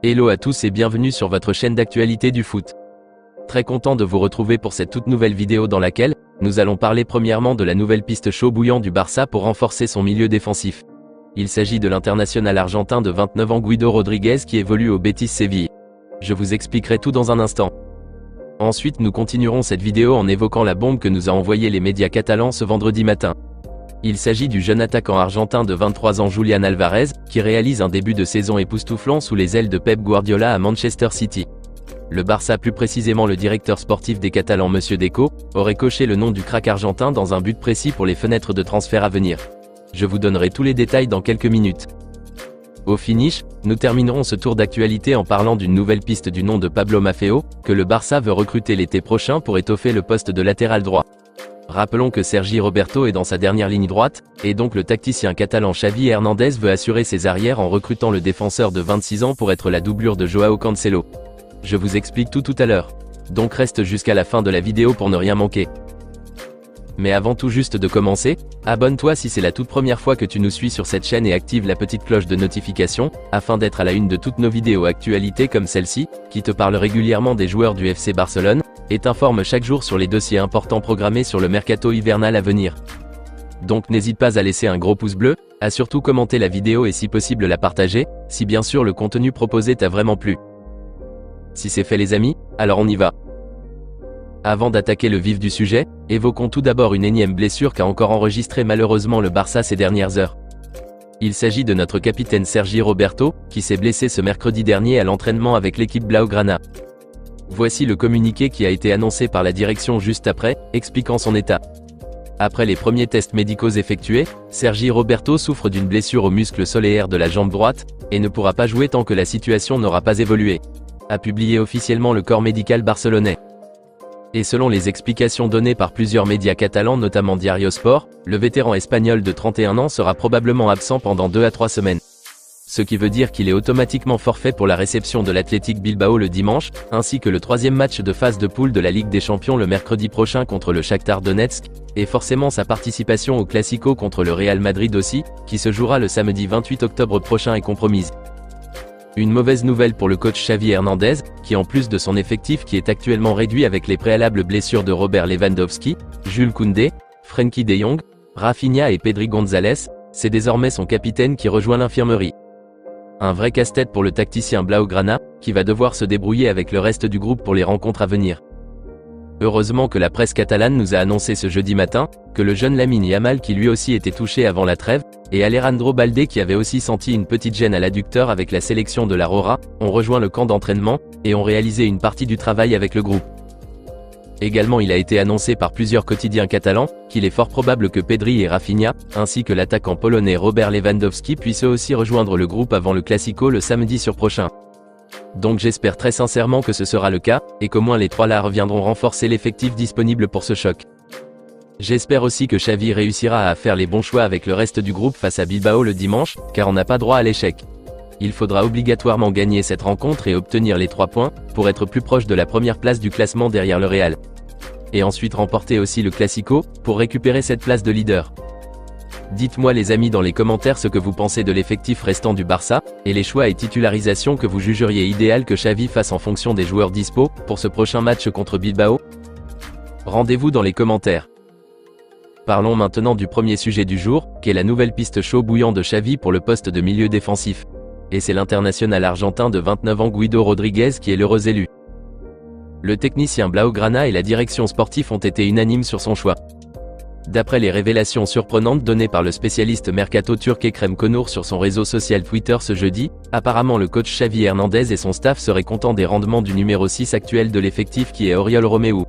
Hello à tous et bienvenue sur votre chaîne d'actualité du foot. Très content de vous retrouver pour cette toute nouvelle vidéo dans laquelle nous allons parler premièrement de la nouvelle piste chaud bouillant du Barça pour renforcer son milieu défensif. Il s'agit de l'international argentin de 29 ans Guido Rodriguez qui évolue au Betis Séville. Je vous expliquerai tout dans un instant. Ensuite nous continuerons cette vidéo en évoquant la bombe que nous a envoyée les médias catalans ce vendredi matin. Il s'agit du jeune attaquant argentin de 23 ans Julián Álvarez, qui réalise un début de saison époustouflant sous les ailes de Pep Guardiola à Manchester City. Le Barça, plus précisément le directeur sportif des Catalans Monsieur Deco, aurait coché le nom du crack argentin dans un but précis pour les fenêtres de transfert à venir. Je vous donnerai tous les détails dans quelques minutes. Au finish, nous terminerons ce tour d'actualité en parlant d'une nouvelle piste du nom de Pablo Maffeo, que le Barça veut recruter l'été prochain pour étoffer le poste de latéral droit. Rappelons que Sergi Roberto est dans sa dernière ligne droite, et donc le tacticien catalan Xavi Hernandez veut assurer ses arrières en recrutant le défenseur de 26 ans pour être la doublure de Joao Cancelo. Je vous explique tout à l'heure. Donc reste jusqu'à la fin de la vidéo pour ne rien manquer. Mais avant tout juste de commencer, abonne-toi si c'est la toute première fois que tu nous suis sur cette chaîne et active la petite cloche de notification, afin d'être à la une de toutes nos vidéos actualités comme celle-ci, qui te parle régulièrement des joueurs du FC Barcelone, et t'informe chaque jour sur les dossiers importants programmés sur le mercato hivernal à venir. Donc n'hésite pas à laisser un gros pouce bleu, à surtout commenter la vidéo et si possible la partager, si bien sûr le contenu proposé t'a vraiment plu. Si c'est fait les amis, alors on y va. Avant d'attaquer le vif du sujet, évoquons tout d'abord une énième blessure qu'a encore enregistré malheureusement le Barça ces dernières heures. Il s'agit de notre capitaine Sergi Roberto, qui s'est blessé ce mercredi dernier à l'entraînement avec l'équipe Blaugrana. Voici le communiqué qui a été annoncé par la direction juste après, expliquant son état. Après les premiers tests médicaux effectués, Sergi Roberto souffre d'une blessure au muscle solaire de la jambe droite, et ne pourra pas jouer tant que la situation n'aura pas évolué, a publié officiellement le corps médical barcelonais. Et selon les explications données par plusieurs médias catalans notamment Diario Sport, le vétéran espagnol de 31 ans sera probablement absent pendant 2 à 3 semaines. Ce qui veut dire qu'il est automatiquement forfait pour la réception de l'Athletic Bilbao le dimanche, ainsi que le troisième match de phase de poule de la Ligue des Champions le mercredi prochain contre le Shakhtar Donetsk, et forcément sa participation au Classico contre le Real Madrid aussi, qui se jouera le samedi 28 octobre prochain est compromise. Une mauvaise nouvelle pour le coach Xavi Hernandez, qui en plus de son effectif qui est actuellement réduit avec les préalables blessures de Robert Lewandowski, Jules Koundé, Frenkie de Jong, Rafinha et Pedri González, c'est désormais son capitaine qui rejoint l'infirmerie. Un vrai casse-tête pour le tacticien Blaugrana, qui va devoir se débrouiller avec le reste du groupe pour les rencontres à venir. Heureusement que la presse catalane nous a annoncé ce jeudi matin, que le jeune Lamine Yamal qui lui aussi était touché avant la trêve, et Alejandro Balde qui avait aussi senti une petite gêne à l'adducteur avec la sélection de la Rora, ont rejoint le camp d'entraînement, et ont réalisé une partie du travail avec le groupe. Également il a été annoncé par plusieurs quotidiens catalans, qu'il est fort probable que Pedri et Rafinha, ainsi que l'attaquant polonais Robert Lewandowski puissent eux aussi rejoindre le groupe avant le Classico le samedi prochain. Donc j'espère très sincèrement que ce sera le cas, et qu'au moins les trois là reviendront renforcer l'effectif disponible pour ce choc. J'espère aussi que Xavi réussira à faire les bons choix avec le reste du groupe face à Bilbao le dimanche, car on n'a pas droit à l'échec. Il faudra obligatoirement gagner cette rencontre et obtenir les 3 points, pour être plus proche de la première place du classement derrière le Real. Et ensuite remporter aussi le Classico, pour récupérer cette place de leader. Dites-moi les amis dans les commentaires ce que vous pensez de l'effectif restant du Barça, et les choix et titularisations que vous jugeriez idéal que Xavi fasse en fonction des joueurs dispo, pour ce prochain match contre Bilbao. Rendez-vous dans les commentaires. Parlons maintenant du premier sujet du jour, qui est la nouvelle piste chaud bouillant de Xavi pour le poste de milieu défensif. Et c'est l'international argentin de 29 ans Guido Rodriguez qui est l'heureux élu. Le technicien Blaugrana et la direction sportive ont été unanimes sur son choix. D'après les révélations surprenantes données par le spécialiste mercato turc Ekrem Konur sur son réseau social Twitter ce jeudi, apparemment le coach Xavi Hernandez et son staff seraient contents des rendements du numéro 6 actuel de l'effectif qui est Oriol Romeu.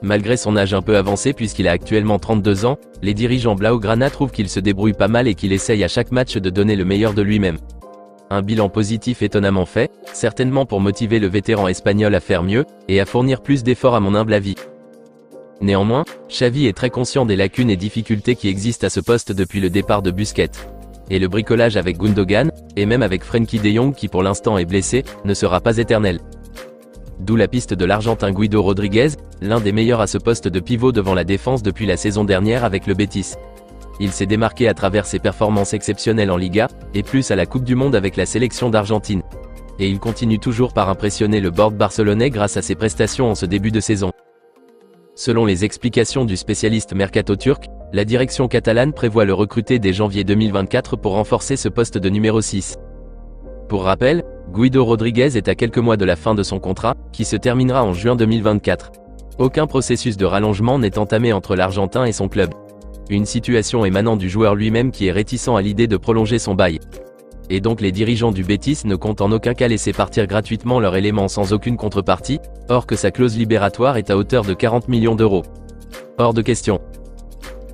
Malgré son âge un peu avancé puisqu'il a actuellement 32 ans, les dirigeants Blaugrana trouvent qu'il se débrouille pas mal et qu'il essaye à chaque match de donner le meilleur de lui-même. Un bilan positif étonnamment fait, certainement pour motiver le vétéran espagnol à faire mieux, et à fournir plus d'efforts à mon humble avis. Néanmoins, Xavi est très conscient des lacunes et difficultés qui existent à ce poste depuis le départ de Busquets. Et le bricolage avec Gundogan, et même avec Frenkie de Jong qui pour l'instant est blessé, ne sera pas éternel. D'où la piste de l'Argentin Guido Rodriguez, l'un des meilleurs à ce poste de pivot devant la défense depuis la saison dernière avec le Betis. Il s'est démarqué à travers ses performances exceptionnelles en Liga, et plus à la Coupe du Monde avec la sélection d'Argentine. et il continue toujours par impressionner le board barcelonais grâce à ses prestations en ce début de saison. Selon les explications du spécialiste mercato turc, la direction catalane prévoit le recruter dès janvier 2024 pour renforcer ce poste de numéro 6. Pour rappel, Guido Rodriguez est à quelques mois de la fin de son contrat, qui se terminera en juin 2024. Aucun processus de rallongement n'est entamé entre l'Argentin et son club. Une situation émanant du joueur lui-même qui est réticent à l'idée de prolonger son bail. Et donc les dirigeants du Betis ne comptent en aucun cas laisser partir gratuitement leur élément sans aucune contrepartie, or que sa clause libératoire est à hauteur de 40 millions d'euros. Hors de question.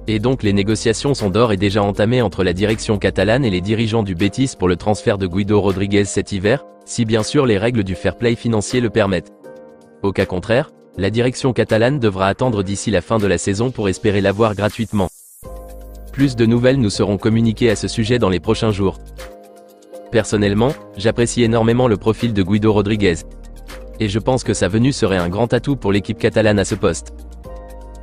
Et donc les négociations sont d'ores et déjà entamées entre la direction catalane et les dirigeants du Betis pour le transfert de Guido Rodriguez cet hiver, si bien sûr les règles du fair play financier le permettent. Au cas contraire, la direction catalane devra attendre d'ici la fin de la saison pour espérer l'avoir gratuitement. Plus de nouvelles nous seront communiquées à ce sujet dans les prochains jours. Personnellement, j'apprécie énormément le profil de Guido Rodriguez. Et je pense que sa venue serait un grand atout pour l'équipe catalane à ce poste.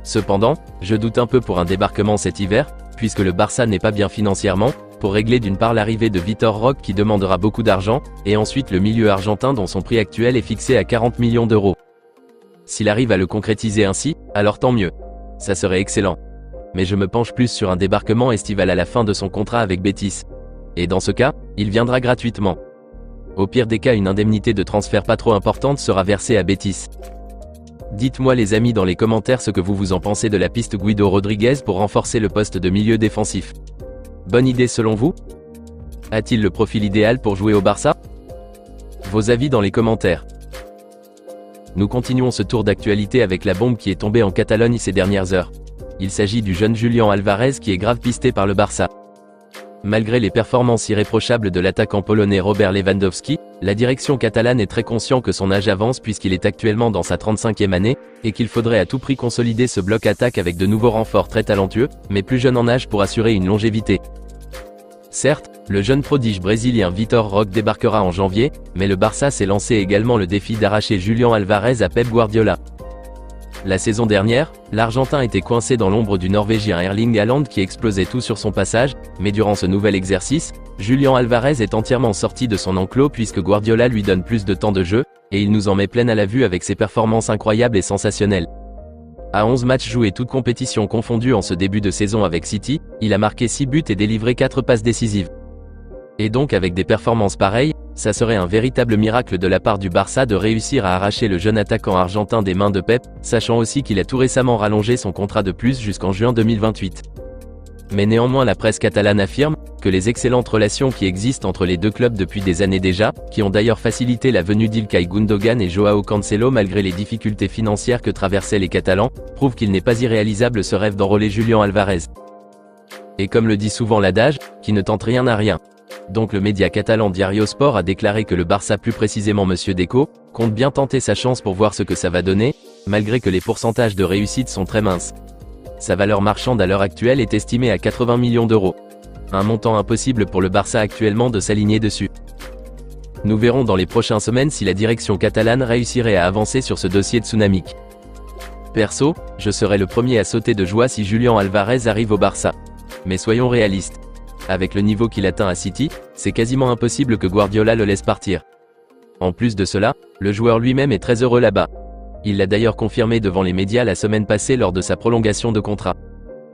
Cependant, je doute un peu pour un débarquement cet hiver, puisque le Barça n'est pas bien financièrement, pour régler d'une part l'arrivée de Vitor Roque qui demandera beaucoup d'argent, et ensuite le milieu argentin dont son prix actuel est fixé à 40 millions d'euros. S'il arrive à le concrétiser ainsi, alors tant mieux. Ça serait excellent. Mais je me penche plus sur un débarquement estival à la fin de son contrat avec Betis. Et dans ce cas, il viendra gratuitement. Au pire des cas, une indemnité de transfert pas trop importante sera versée à Betis. Dites-moi les amis dans les commentaires ce que vous en pensez de la piste Guido Rodriguez pour renforcer le poste de milieu défensif. Bonne idée selon vous? A-t-il le profil idéal pour jouer au Barça? Vos avis dans les commentaires. Nous continuons ce tour d'actualité avec la bombe qui est tombée en Catalogne ces dernières heures. Il s'agit du jeune Julián Álvarez qui est grave pisté par le Barça. Malgré les performances irréprochables de l'attaquant polonais Robert Lewandowski, la direction catalane est très consciente que son âge avance puisqu'il est actuellement dans sa 35e année, et qu'il faudrait à tout prix consolider ce bloc attaque avec de nouveaux renforts très talentueux, mais plus jeunes en âge pour assurer une longévité. Certes, le jeune prodige brésilien Vitor Roque débarquera en janvier, mais le Barça s'est lancé également le défi d'arracher Julián Álvarez à Pep Guardiola. La saison dernière, l'Argentin était coincé dans l'ombre du Norvégien Erling Haaland qui explosait tout sur son passage, mais durant ce nouvel exercice, Julián Álvarez est entièrement sorti de son enclos puisque Guardiola lui donne plus de temps de jeu, et il nous en met plein à la vue avec ses performances incroyables et sensationnelles. À 11 matchs joués toutes compétitions confondues en ce début de saison avec City, il a marqué 6 buts et délivré 4 passes décisives. Et donc avec des performances pareilles, ça serait un véritable miracle de la part du Barça de réussir à arracher le jeune attaquant argentin des mains de Pep, sachant aussi qu'il a tout récemment rallongé son contrat de plus jusqu'en juin 2028. Mais néanmoins la presse catalane affirme que les excellentes relations qui existent entre les deux clubs depuis des années déjà, qui ont d'ailleurs facilité la venue d'Ilkay Gundogan et Joao Cancelo malgré les difficultés financières que traversaient les Catalans, prouvent qu'il n'est pas irréalisable ce rêve d'enrôler Julián Álvarez. Et comme le dit souvent l'adage, qui ne tente rien n'a rien. Donc le média catalan Diario Sport a déclaré que le Barça, plus précisément Monsieur Deco, compte bien tenter sa chance pour voir ce que ça va donner, malgré que les pourcentages de réussite sont très minces. Sa valeur marchande à l'heure actuelle est estimée à 80 millions d'euros. Un montant impossible pour le Barça actuellement de s'aligner dessus. Nous verrons dans les prochaines semaines si la direction catalane réussirait à avancer sur ce dossier tsunamique. Perso, je serais le premier à sauter de joie si Julián Álvarez arrive au Barça. Mais soyons réalistes. Avec le niveau qu'il atteint à City, c'est quasiment impossible que Guardiola le laisse partir. En plus de cela, le joueur lui-même est très heureux là-bas. Il l'a d'ailleurs confirmé devant les médias la semaine passée lors de sa prolongation de contrat.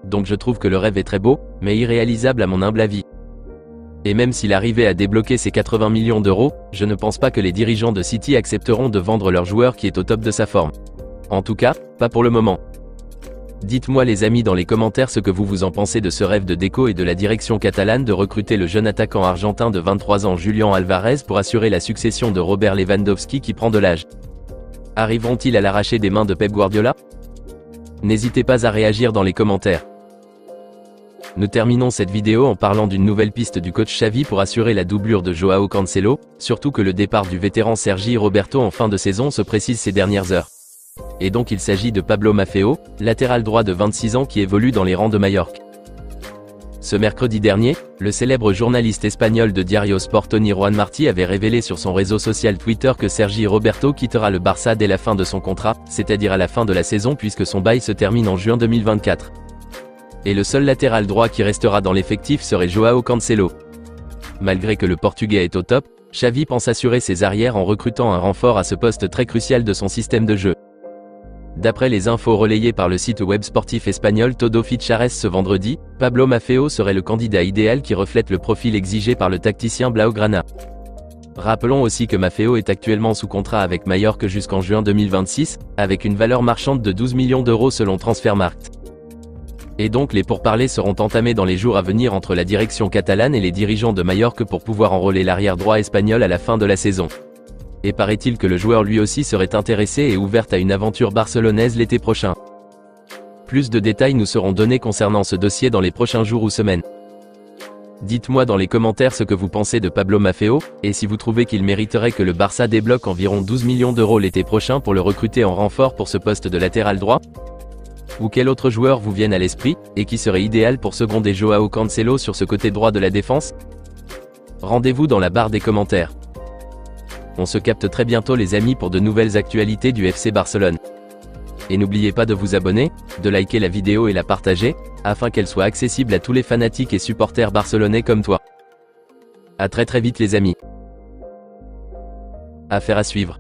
Donc je trouve que le rêve est très beau, mais irréalisable à mon humble avis. Et même s'il arrivait à débloquer ses 80 millions d'euros, je ne pense pas que les dirigeants de City accepteront de vendre leur joueur qui est au top de sa forme. En tout cas, pas pour le moment. Dites-moi les amis dans les commentaires ce que vous en pensez de ce rêve de Deco et de la direction catalane de recruter le jeune attaquant argentin de 23 ans Julián Álvarez pour assurer la succession de Robert Lewandowski qui prend de l'âge. Arriveront-ils à l'arracher des mains de Pep Guardiola? N'hésitez pas à réagir dans les commentaires. Nous terminons cette vidéo en parlant d'une nouvelle piste du coach Xavi pour assurer la doublure de Joao Cancelo, surtout que le départ du vétéran Sergi Roberto en fin de saison se précise ces dernières heures. Et donc il s'agit de Pablo Maffeo, latéral droit de 26 ans qui évolue dans les rangs de Majorque. Ce mercredi dernier, le célèbre journaliste espagnol de Diario Sport Tony Juan Martí avait révélé sur son réseau social Twitter que Sergi Roberto quittera le Barça dès la fin de son contrat, c'est-à-dire à la fin de la saison puisque son bail se termine en juin 2024. Et le seul latéral droit qui restera dans l'effectif serait Joao Cancelo. Malgré que le Portugais est au top, Xavi pense assurer ses arrières en recrutant un renfort à ce poste très crucial de son système de jeu. D'après les infos relayées par le site web sportif espagnol Todo Fichares ce vendredi, Pablo Maffeo serait le candidat idéal qui reflète le profil exigé par le tacticien blaugrana. Rappelons aussi que Maffeo est actuellement sous contrat avec Mallorca jusqu'en juin 2026, avec une valeur marchande de 12 millions d'euros selon Transfermarkt. Et donc les pourparlers seront entamés dans les jours à venir entre la direction catalane et les dirigeants de Mallorca pour pouvoir enrôler l'arrière droit espagnol à la fin de la saison. Et paraît-il que le joueur lui aussi serait intéressé et ouvert à une aventure barcelonaise l'été prochain. Plus de détails nous seront donnés concernant ce dossier dans les prochains jours ou semaines. Dites-moi dans les commentaires ce que vous pensez de Pablo Maffeo, et si vous trouvez qu'il mériterait que le Barça débloque environ 12 millions d'euros l'été prochain pour le recruter en renfort pour ce poste de latéral droit. Ou quel autre joueur vous vienne à l'esprit, et qui serait idéal pour seconder Joao Cancelo sur ce côté droit de la défense? Rendez-vous dans la barre des commentaires. On se capte très bientôt les amis pour de nouvelles actualités du FC Barcelone. Et n'oubliez pas de vous abonner, de liker la vidéo et la partager, afin qu'elle soit accessible à tous les fanatiques et supporters barcelonais comme toi. À très vite les amis. Affaire à suivre.